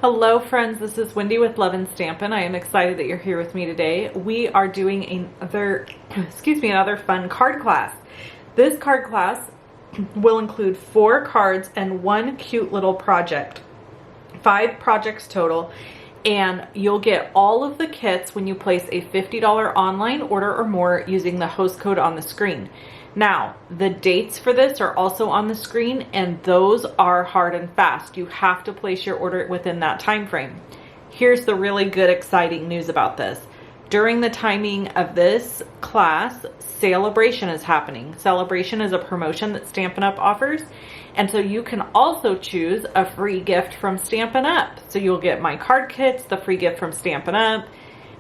Hello friends, this is Wendy with Love and Stampin'. I am excited that you're here with me today. We are doing another fun card class. This card class will include 4 cards and 1 cute little project. 5 projects total, and you'll get all of the kits when you place a $50 online order or more using the host code on the screen. Now, the dates for this are also on the screen, and those are hard and fast. You have to place your order within that time frame. Here's the really good, exciting news about this. During the timing of this class, Celebration is happening. Celebration is a promotion that Stampin' Up! Offers, and so you can also choose a free gift from Stampin' Up! So you'll get my card kits, the free gift from Stampin' Up!,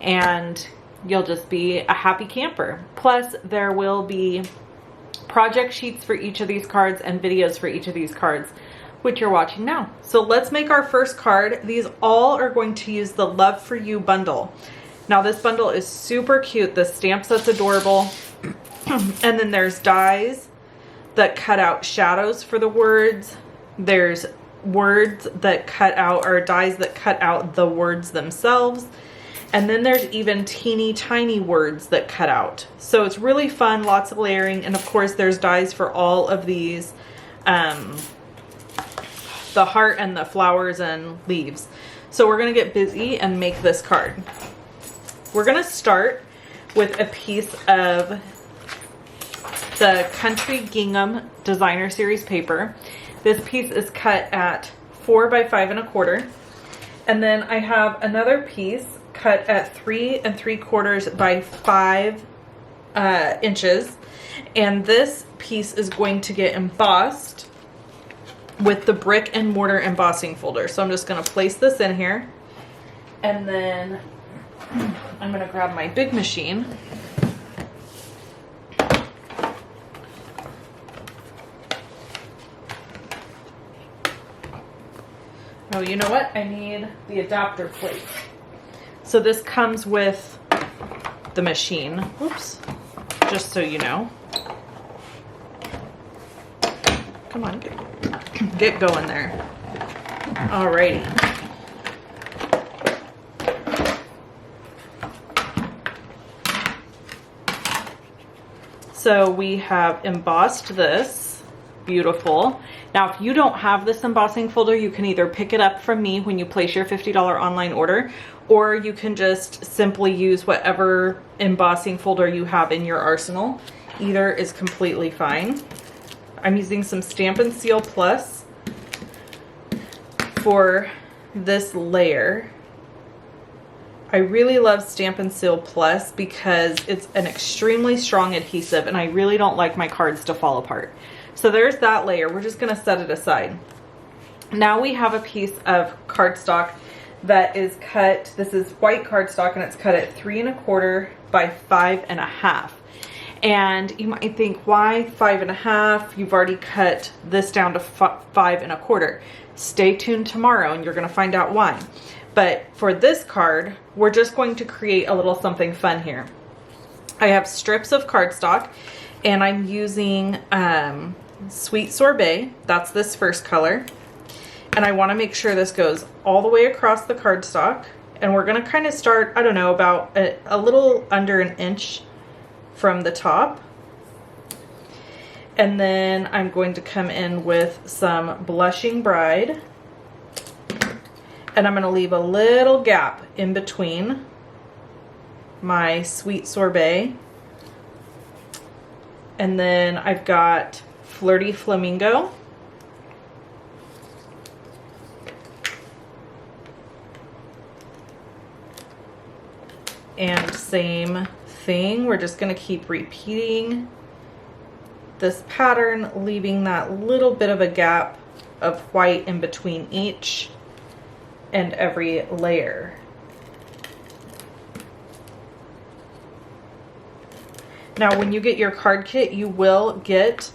and you'll just be a happy camper. Plus, there will be project sheets for each of these cards and videos for each of these cards, which you're watching now. So let's make our first card. These all are going to use the Love For You bundle. Now this bundle is super cute. The stamp set's adorable. And then there's dies that cut out shadows for the words. There's words that cut out, or dies that cut out the words themselves. And then there's even teeny tiny words that cut out. So it's really fun, lots of layering. And of course there's dies for all of these, the heart and the flowers and leaves. So we're gonna get busy and make this card. We're gonna start with a piece of the Country Gingham Designer Series paper. This piece is cut at 4 by 5 1/4. And then I have another piece cut at 3 3/4 by 5 inches, and this piece is going to get embossed with the brick and mortar embossing folder. So I'm just going to place this in here, and then I'm going to grab my big machine. Oh, you know what? I need the adapter plate. So this comes with the machine. Oops. Just so you know. Come on, get going there. Alrighty. So we have embossed this. Beautiful. Now, if you don't have this embossing folder, you can either pick it up from me when you place your $50 online order, or you can just simply use whatever embossing folder you have in your arsenal. Either is completely fine. I'm using some Stampin' Seal Plus for this layer. I really love Stampin' Seal Plus because it's an extremely strong adhesive, and I really don't like my cards to fall apart. So there's that layer. We're just going to set it aside. Now we have a piece of cardstock that is cut. This is white cardstock, and it's cut at 3 1/4 by 5 1/2. And you might think, why 5 1/2? You've already cut this down to 5 1/4. Stay tuned tomorrow and you're going to find out why. But for this card, we're just going to create a little something fun here. I have strips of cardstock, and I'm using Sweet Sorbet. That's this first color. And I want to make sure this goes all the way across the cardstock. And we're going to kind of start, I don't know, about a little under an inch from the top. And then I'm going to come in with some Blushing Bride. And I'm going to leave a little gap in between my Sweet Sorbet. And then I've got Flirty Flamingo. And same thing, we're just going to keep repeating this pattern, leaving that little bit of a gap of white in between each and every layer. Now, when you get your card kit, you will get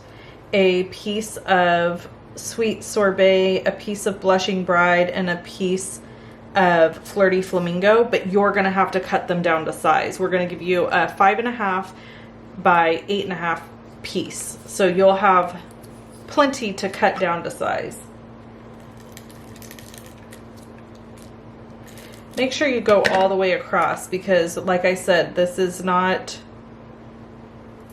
a piece of Sweet Sorbet, a piece of Blushing Bride, and a piece of Flirty Flamingo, but you're going to have to cut them down to size. We're going to give you a 5 1/2 by 8 1/2 piece. So you'll have plenty to cut down to size. make sure you go all the way across, because like I said, this is not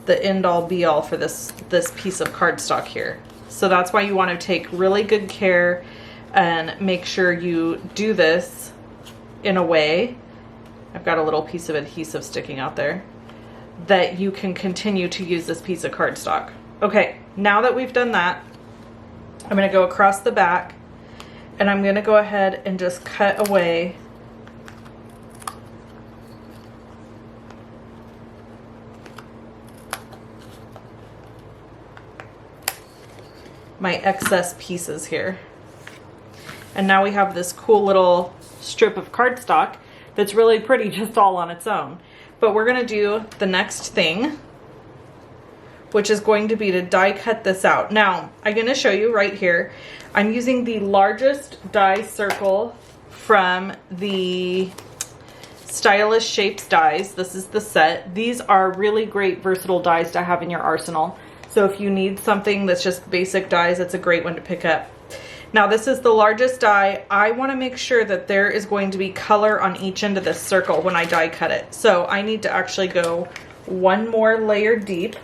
the end all be all for this piece of cardstock here. So that's why you want to take really good care and make sure you do this in a way, I've got a little piece of adhesive sticking out there, that you can continue to use this piece of cardstock. Okay, now that we've done that, I'm going to go across the back and I'm going to go ahead and just cut away my excess pieces here. And now we have this cool little strip of cardstock that's really pretty just all on its own. But we're gonna do the next thing, which is going to be to die cut this out. Now, I'm gonna show you right here. I'm using the largest die circle from the Stylish Shapes dies. This is the set. These are really great versatile dies to have in your arsenal. So if you need something that's just basic dies, it's a great one to pick up. Now this is the largest die. I want to make sure that there is going to be color on each end of this circle when I die cut it. So I need to actually go one more layer deep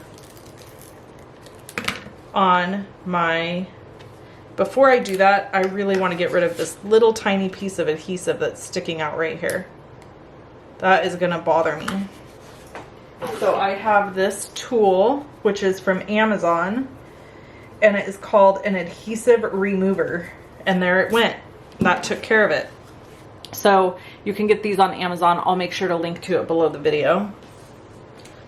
on my, before I do that, I really want to get rid of this little tiny piece of adhesive that's sticking out right here. That is going to bother me. So I have this tool, which is from Amazon, and it is called an adhesive remover. And there it went. That took care of it. So you can get these on Amazon. I'll make sure to link to it below the video.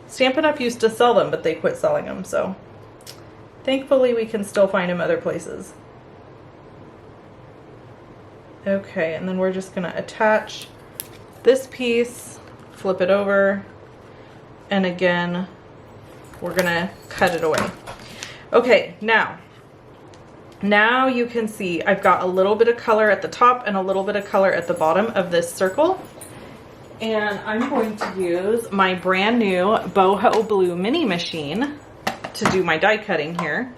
Stampin' Up! Used to sell them, but they quit selling them. So thankfully we can still find them other places. Okay, and then we're just going to attach this piece, flip it over, and again, we're gonna cut it away. Okay, now you can see I've got a little bit of color at the top and a little bit of color at the bottom of this circle. And I'm going to use my brand new Boho Blue mini machine to do my die cutting here.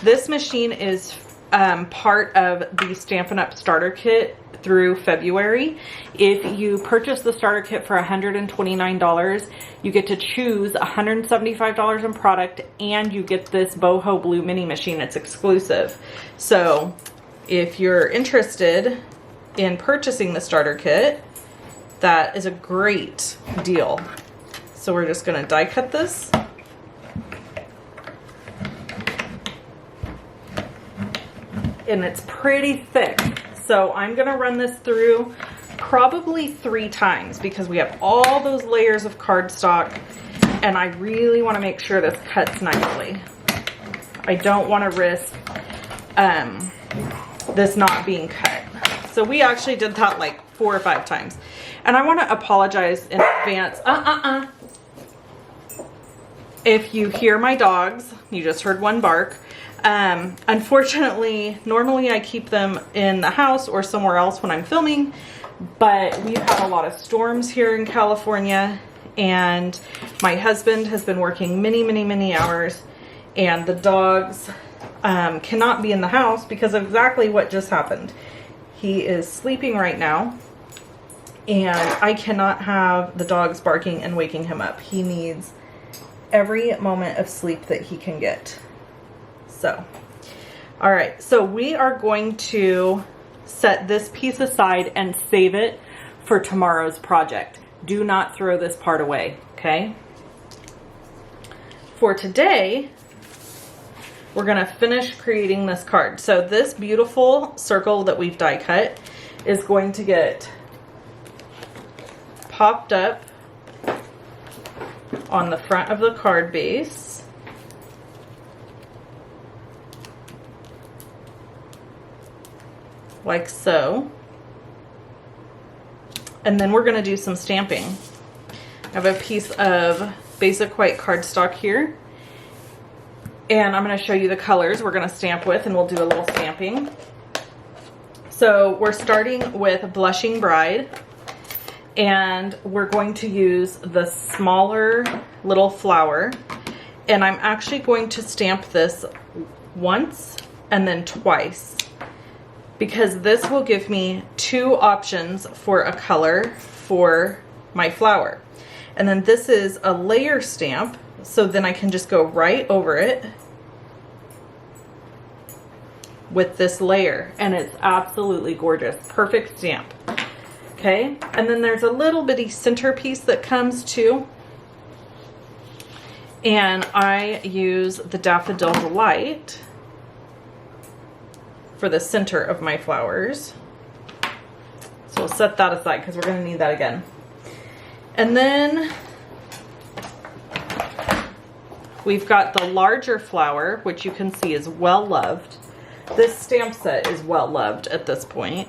This machine is part of the Stampin' Up! Starter Kit through February. If you purchase the starter kit for $129, you get to choose $175 in product, and you get this Boho Blue mini machine. It's exclusive. So if you're interested in purchasing the starter kit, that is a great deal. So we're just going to die cut this. And it's pretty thick. So I'm gonna run this through probably 3 times because we have all those layers of cardstock and I really wanna make sure this cuts nicely. I don't wanna risk this not being cut. So we actually did that like 4 or 5 times. And I wanna apologize in advance. If you hear my dogs, you just heard one bark. Unfortunately, normally I keep them in the house or somewhere else when I'm filming, but we've had a lot of storms here in California and my husband has been working many hours and the dogs cannot be in the house because of exactly what just happened. He is sleeping right now and I cannot have the dogs barking and waking him up. He needs every moment of sleep that he can get. So, all right, so we are going to set this piece aside and save it for tomorrow's project. Do not throw this part away, okay? For today, we're gonna finish creating this card. So this beautiful circle that we've die cut is going to get popped up on the front of the card base. Like so. And then we're going to do some stamping. I have a piece of basic white cardstock here. And I'm going to show you the colors we're going to stamp with and we'll do a little stamping. So we're starting with Blushing Bride. And we're going to use the smaller little flower. And I'm actually going to stamp this once and then twice. because this will give me 2 options for a color for my flower. And then this is a layer stamp, so then I can just go right over it with this layer, and it's absolutely gorgeous. Perfect stamp. Okay, and then there's a little bitty centerpiece that comes too, and I use the Daffodil Delight for the center of my flowers. So we'll set that aside because we're going to need that again. And then we've got the larger flower, which you can see is well loved. This stamp set is well loved at this point.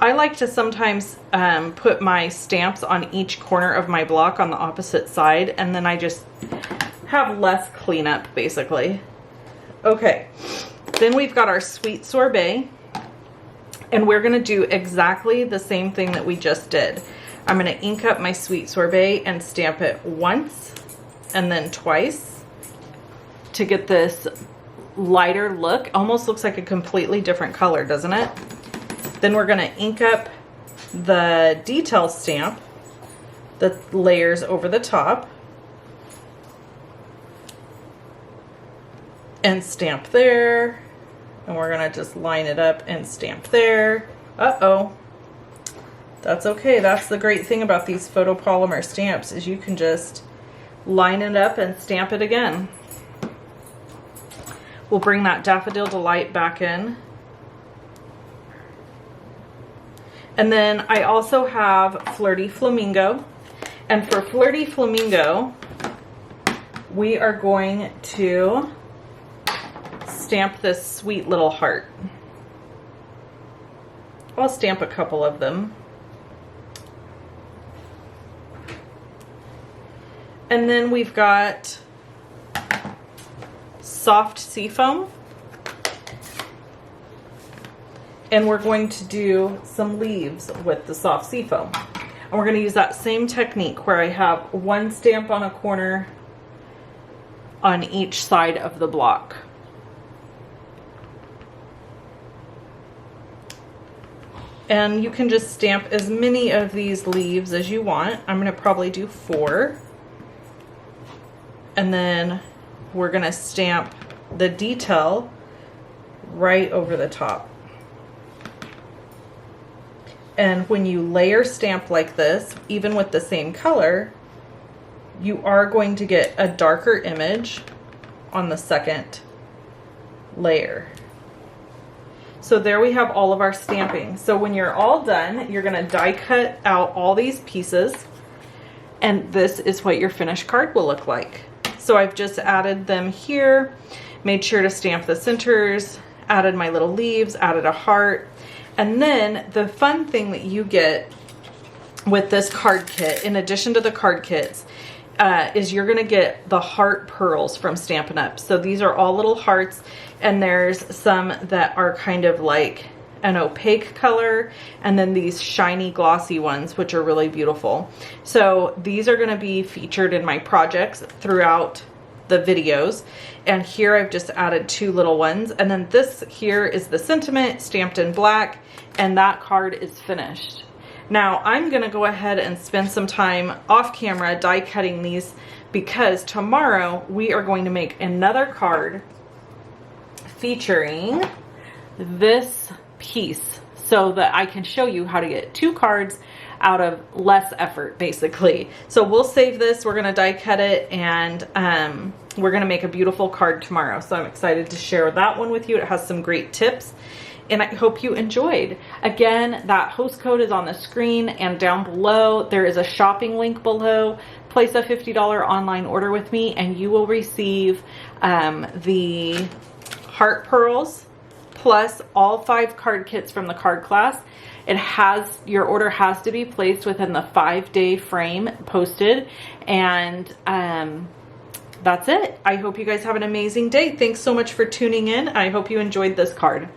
I like to sometimes put my stamps on each corner of my block on the opposite side, and then I just have less cleanup basically. Okay, then we've got our Sweet Sorbet, and we're gonna do exactly the same thing that we just did. I'm gonna ink up my Sweet Sorbet and stamp it once and then twice to get this lighter look. Almost looks like a completely different color, doesn't it? Then we're gonna ink up the detail stamp, the layers over the top, and stamp there. And we're gonna just line it up and stamp there. Uh-oh. That's okay. That's the great thing about these photopolymer stamps, is you can just line it up and stamp it again. We'll bring that Daffodil Delight back in. And then I also have Flirty Flamingo. And for Flirty Flamingo, we are going to stamp this sweet little heart. I'll stamp a couple of them. And then we've got Soft Seafoam. And we're going to do some leaves with the Soft Seafoam. And we're going to use that same technique where I have one stamp on a corner on each side of the block. And you can just stamp as many of these leaves as you want. I'm going to probably do 4. And then we're going to stamp the detail right over the top. And when you layer stamp like this, even with the same color, you are going to get a darker image on the second layer. So there we have all of our stamping. So when you're all done, you're gonna die cut out all these pieces, and this is what your finished card will look like. So I've just added them here, made sure to stamp the centers, added my little leaves, added a heart. And then the fun thing that you get with this card kit, in addition to the card kits, is you're gonna get the heart pearls from Stampin' Up. So these are all little hearts, and there's some that are kind of like an opaque color, and then these shiny glossy ones, which are really beautiful. So these are gonna be featured in my projects throughout the videos. And here I've just added 2 little ones. And then this here is the sentiment stamped in black, and that card is finished. Now I'm gonna go ahead and spend some time off camera die cutting these, because tomorrow we are going to make another card featuring this piece, so that I can show you how to get 2 cards out of less effort, basically. So we'll save this, we're gonna die cut it, and we're gonna make a beautiful card tomorrow. So I'm excited to share that one with you. It has some great tips, and I hope you enjoyed. Again, that host code is on the screen and down below. There is a shopping link below. Place a $50 online order with me, and you will receive the heart pearls, plus all 5 card kits from the card class. It has, your order has to be placed within the 5-day frame posted, and that's it. I hope you guys have an amazing day. Thanks so much for tuning in. I hope you enjoyed this card.